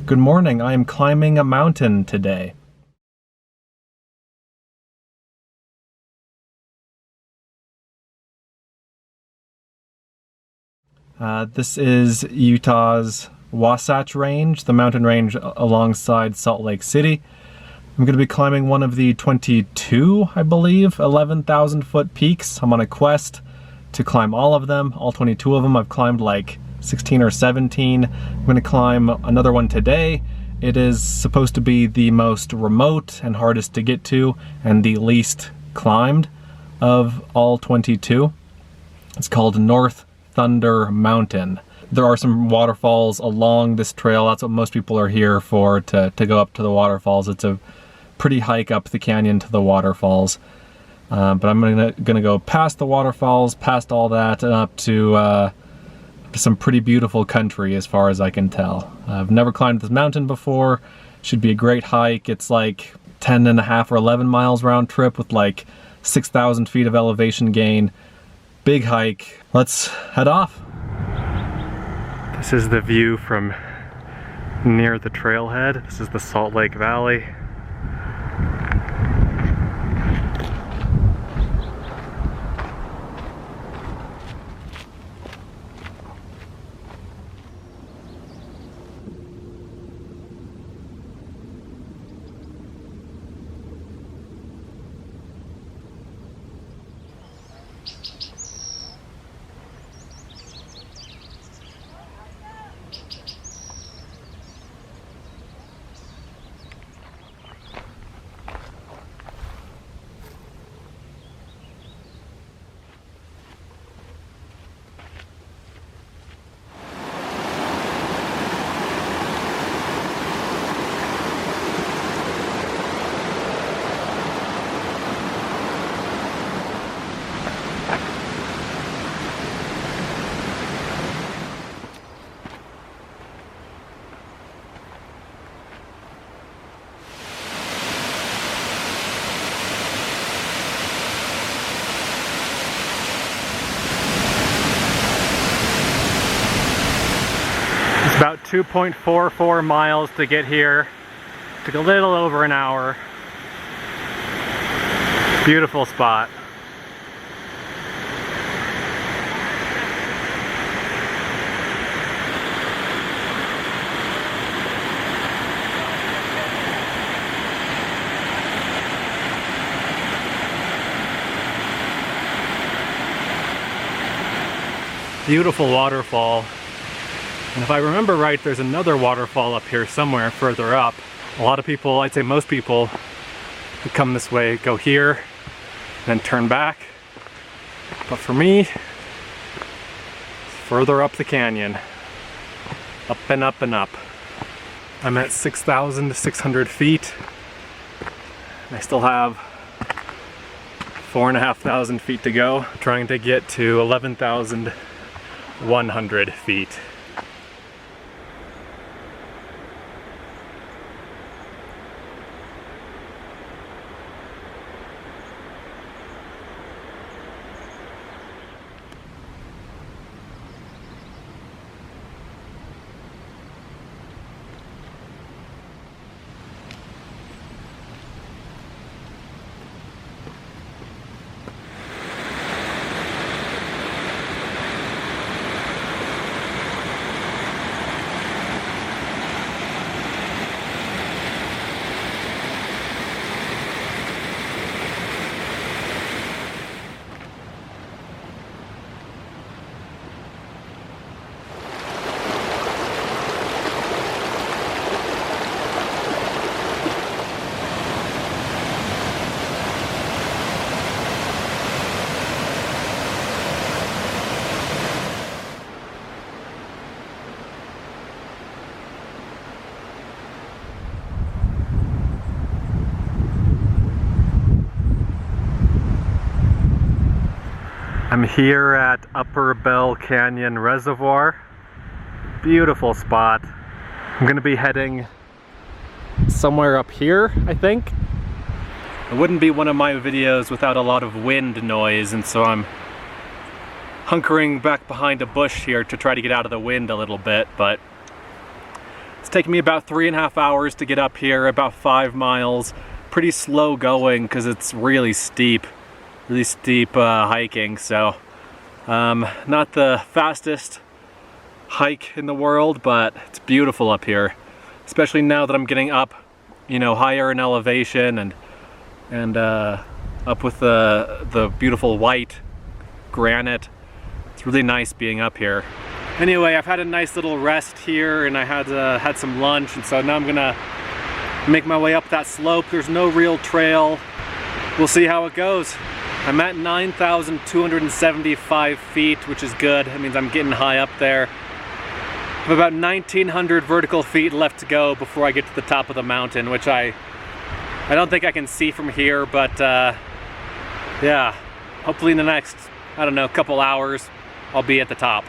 Good morning, I am climbing a mountain today. This is Utah's Wasatch Range, the mountain range alongside Salt Lake City. I'm going to be climbing one of the 22, I believe, 11,000 foot peaks. I'm on a quest to climb all of them, all 22 of them. I've climbed like 16 or 17. I'm going to climb another one today. It is supposed to be the most remote and hardest to get to and the least climbed of all 22. It's called North Thunder Mountain. There are some waterfalls along this trail. That's what most people are here for, to go up to the waterfalls. It's a pretty hike up the canyon to the waterfalls. But I'm gonna go past the waterfalls, past all that, and up to some pretty beautiful country as far as I can tell. I've never climbed this mountain before. Should be a great hike. It's like 10.5 or 11 miles round trip with like 6,000 feet of elevation gain. Big hike. Let's head off. This is the view from near the trailhead. This is the Salt Lake Valley. It's about 2.44 miles to get here. Took a little over an hour. Beautiful spot. Beautiful waterfall. And if I remember right, there's another waterfall up here somewhere further up. A lot of people, I'd say most people, who come this way go here and then turn back. But for me, it's further up the canyon. Up and up and up. I'm at 6,600 feet. And I still have 4,500 feet to go, trying to get to 11,100 feet. I'm here at Upper Bell Canyon Reservoir. Beautiful spot. I'm gonna be heading somewhere up here, I think. It wouldn't be one of my videos without a lot of wind noise, and so I'm hunkering back behind a bush here to try to get out of the wind a little bit, but It's taken me about 3.5 hours to get up here, about 5 miles. Pretty slow going because it's really steep hiking, so not the fastest hike in the world, but it's beautiful up here, especially now that I'm getting up, you know, higher in elevation and up with the beautiful white granite. It's really nice being up here. Anyway, I've had a nice little rest here, and I had some lunch, and so now I'm gonna make my way up that slope. There's no real trail. We'll see how it goes. I'm at 9,275 feet, which is good. That means I'm getting high up there. I have about 1,900 vertical feet left to go before I get to the top of the mountain, which I don't think I can see from here, but yeah, hopefully in the next, I don't know, couple hours, I'll be at the top.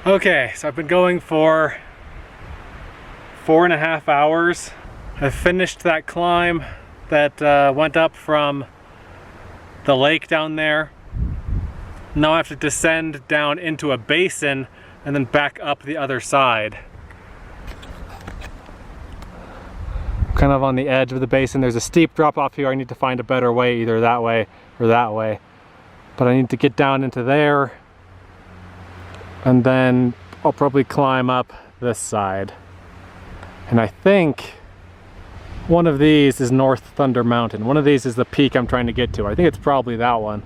Okay, so I've been going for 4.5 hours. I've finished that climb that went up from the lake down there. Now I have to descend down into a basin and then back up the other side. Kind of on the edge of the basin. There's a steep drop off here. I need to find a better way, either that way or that way. But I need to get down into there, and then I'll probably climb up this side. And I think one of these is North Thunder Mountain. One of these is the peak I'm trying to get to. I think it's probably that one,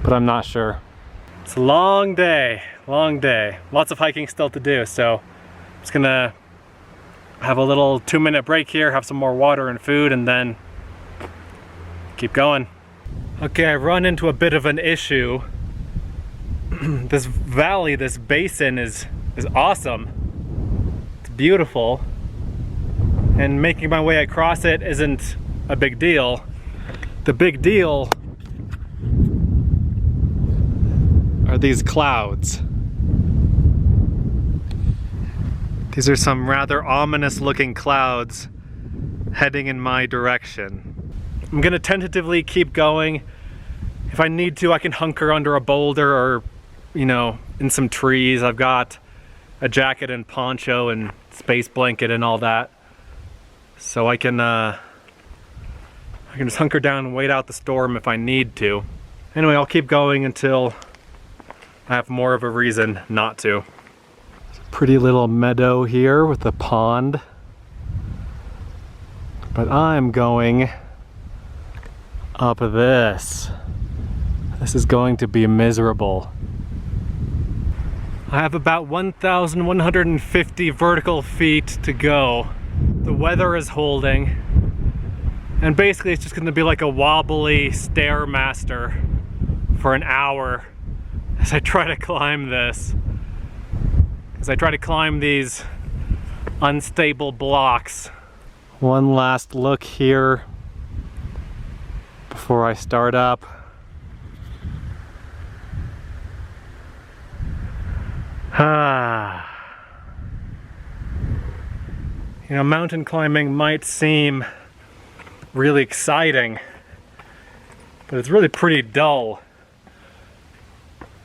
but I'm not sure. It's a long day, long day. Lots of hiking still to do, so I'm just gonna have a little 2-minute break here, have some more water and food, and then keep going. Okay, I've run into a bit of an issue. This valley, this basin is awesome. It's beautiful, and making my way across it isn't a big deal. The big deal are these clouds. These are some rather ominous looking clouds heading in my direction. I'm gonna tentatively keep going. If I need to, I can hunker under a boulder or, you know, in some trees. I've got a jacket and poncho and space blanket and all that, so I can just hunker down and wait out the storm if I need to. Anyway, I'll keep going until I have more of a reason not to. It's a pretty little meadow here with a pond, but I'm going up this. This is going to be miserable. I have about 1,150 vertical feet to go. The weather is holding, and basically it's just going to be like a wobbly stairmaster for an hour as I try to climb this. As I try to climb these unstable blocks. One last look here before I start up. You know, mountain climbing might seem really exciting, but it's really pretty dull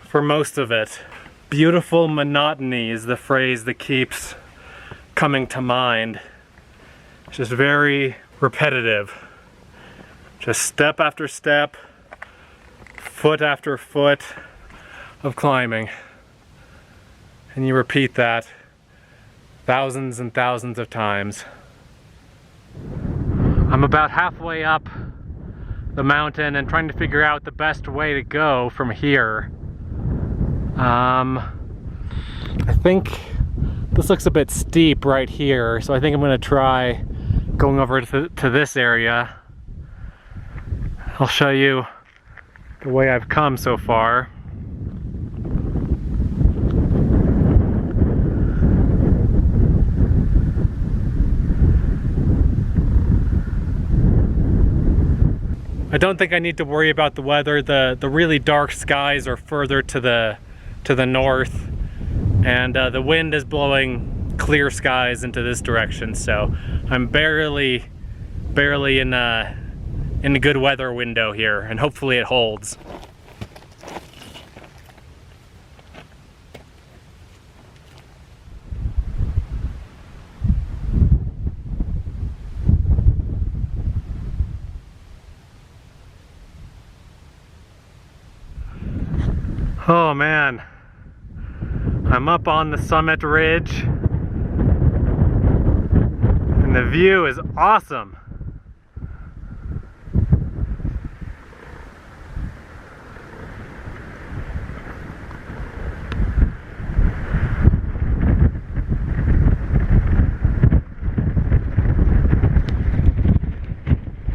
for most of it. Beautiful monotony is the phrase that keeps coming to mind. It's just very repetitive. Just step after step, foot after foot of climbing. And you repeat that thousands and thousands of times. I'm about halfway up the mountain and trying to figure out the best way to go from here. I think this looks a bit steep right here, so I think I'm gonna try going over to this area. I'll show you the way I've come so far. I don't think I need to worry about the weather. The really dark skies are further to the north, and the wind is blowing clear skies into this direction, so I'm barely in the good weather window here, and hopefully it holds. Oh man, I'm up on the summit ridge and the view is awesome.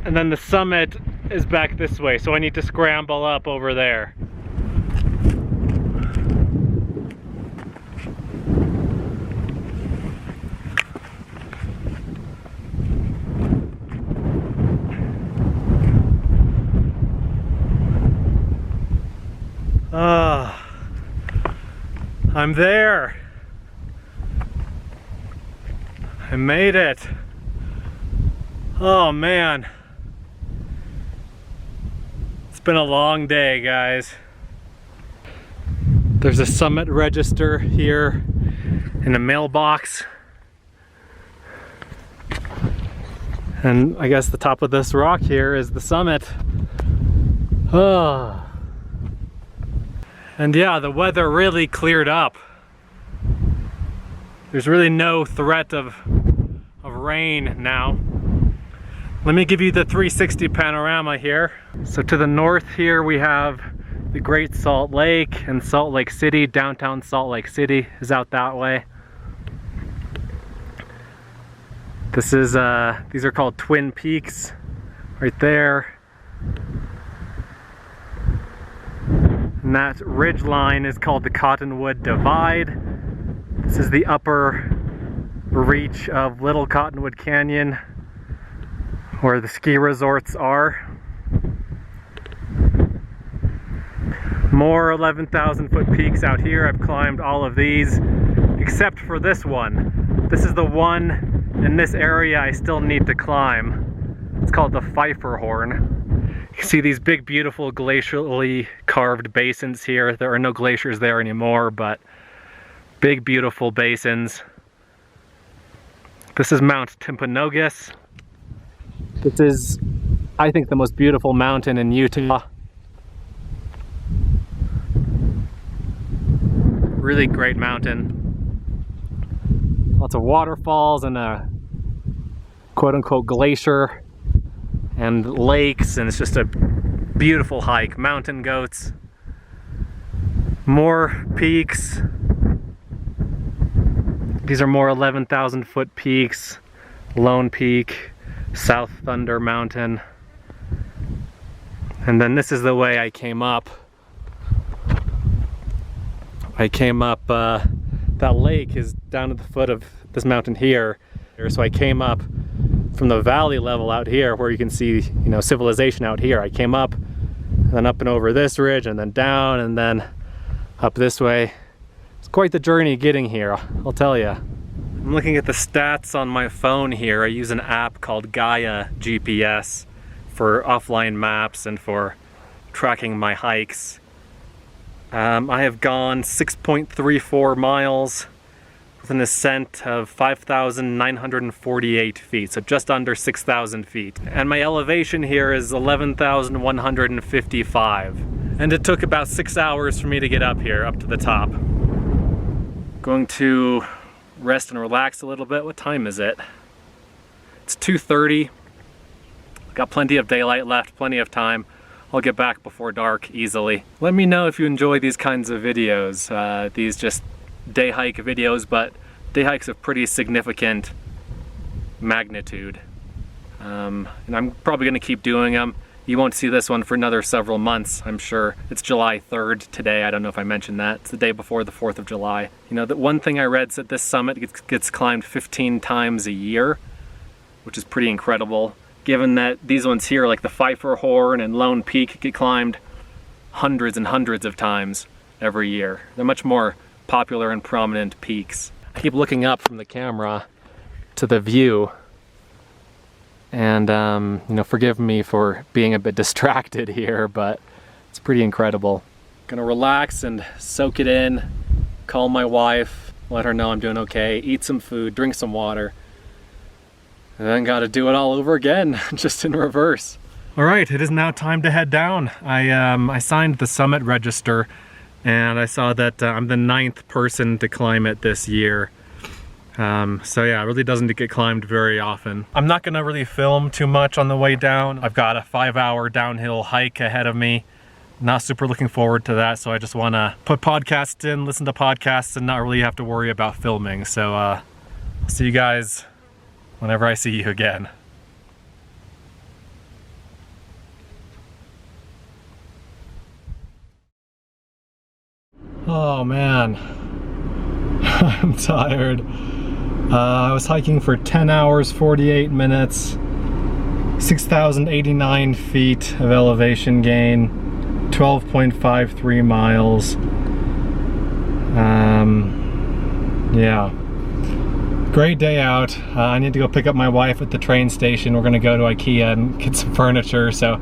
And then the summit is back this way, so I need to scramble up over there. I'm there. I made it. Oh man. It's been a long day, guys. There's a summit register here in a mailbox. And I guess the top of this rock here is the summit. Oh. And yeah, the weather really cleared up. There's really no threat of rain now. Let me give you the 360 panorama here. So to the north here we have the Great Salt Lake and Salt Lake City. Downtown Salt Lake City is out that way. This is these are called Twin Peaks right there. And that ridge line is called the Cottonwood Divide. This is the upper reach of Little Cottonwood Canyon, where the ski resorts are. More 11,000 foot peaks out here. I've climbed all of these, except for this one. This is the one in this area I still need to climb. It's called the Pfeiffer Horn. You can see these big, beautiful glacially carved basins here. There are no glaciers there anymore, but big, beautiful basins. This is Mount Timpanogos. This is, I think, the most beautiful mountain in Utah. Really great mountain. Lots of waterfalls and a quote-unquote glacier and lakes, and it's just a beautiful hike. Mountain goats, more peaks. These are more 11,000 foot peaks. Lone Peak, South Thunder Mountain. And then this is the way I came up. That lake is down at the foot of this mountain here. So I came up from the valley level out here where you can see, you know, civilization out here. I came up, and then up and over this ridge, and then down, and then up this way. It's quite the journey getting here, I'll tell you. I'm looking at the stats on my phone here. I use an app called Gaia GPS for offline maps and for tracking my hikes. I have gone 6.34 miles with an ascent of 5,948 feet, so just under 6,000 feet. And my elevation here is 11,155. And it took about 6 hours for me to get up here, up to the top. Going to rest and relax a little bit. What time is it? It's 2:30. Got plenty of daylight left, plenty of time. I'll get back before dark easily. Let me know if you enjoy these kinds of videos. These just day hike videos, but day hikes of pretty significant magnitude. And I'm probably gonna keep doing them. You won't see this one for another several months, I'm sure. It's July 3rd today. I don't know if I mentioned that. It's the day before the 4th of July. You know, the one thing I read said this summit gets climbed 15 times a year, which is pretty incredible. given that these ones here, like the Pfeiffer Horn and Lone Peak, get climbed hundreds and hundreds of times every year. They're much more popular and prominent peaks. I keep looking up from the camera to the view, and you know, forgive me for being a bit distracted here, but it's pretty incredible. Gonna relax and soak it in, call my wife, let her know I'm doing okay, eat some food, drink some water, and then gotta do it all over again, just in reverse. All right, it is now time to head down. I signed the summit register, and I saw that I'm the 9th person to climb it this year. So yeah, it really doesn't get climbed very often. I'm not gonna really film too much on the way down. I've got a 5-hour downhill hike ahead of me. Not super looking forward to that, so I just wanna put podcasts in, listen to podcasts, and not really have to worry about filming. So I'll see you guys whenever I see you again. Oh man, I'm tired. I was hiking for 10 hours, 48 minutes, 6,089 feet of elevation gain, 12.53 miles. Yeah, great day out. I need to go pick up my wife at the train station. We're gonna go to IKEA and get some furniture, so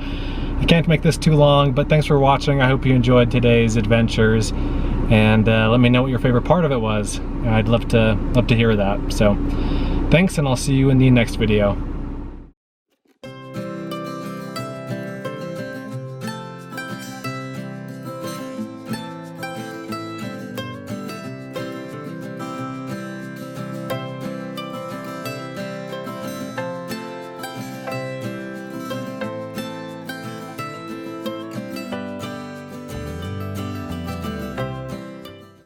I can't make this too long, but thanks for watching. I hope you enjoyed today's adventures, and let me know what your favorite part of it was. I'd love to hear that. So thanks, and I'll see you in the next video.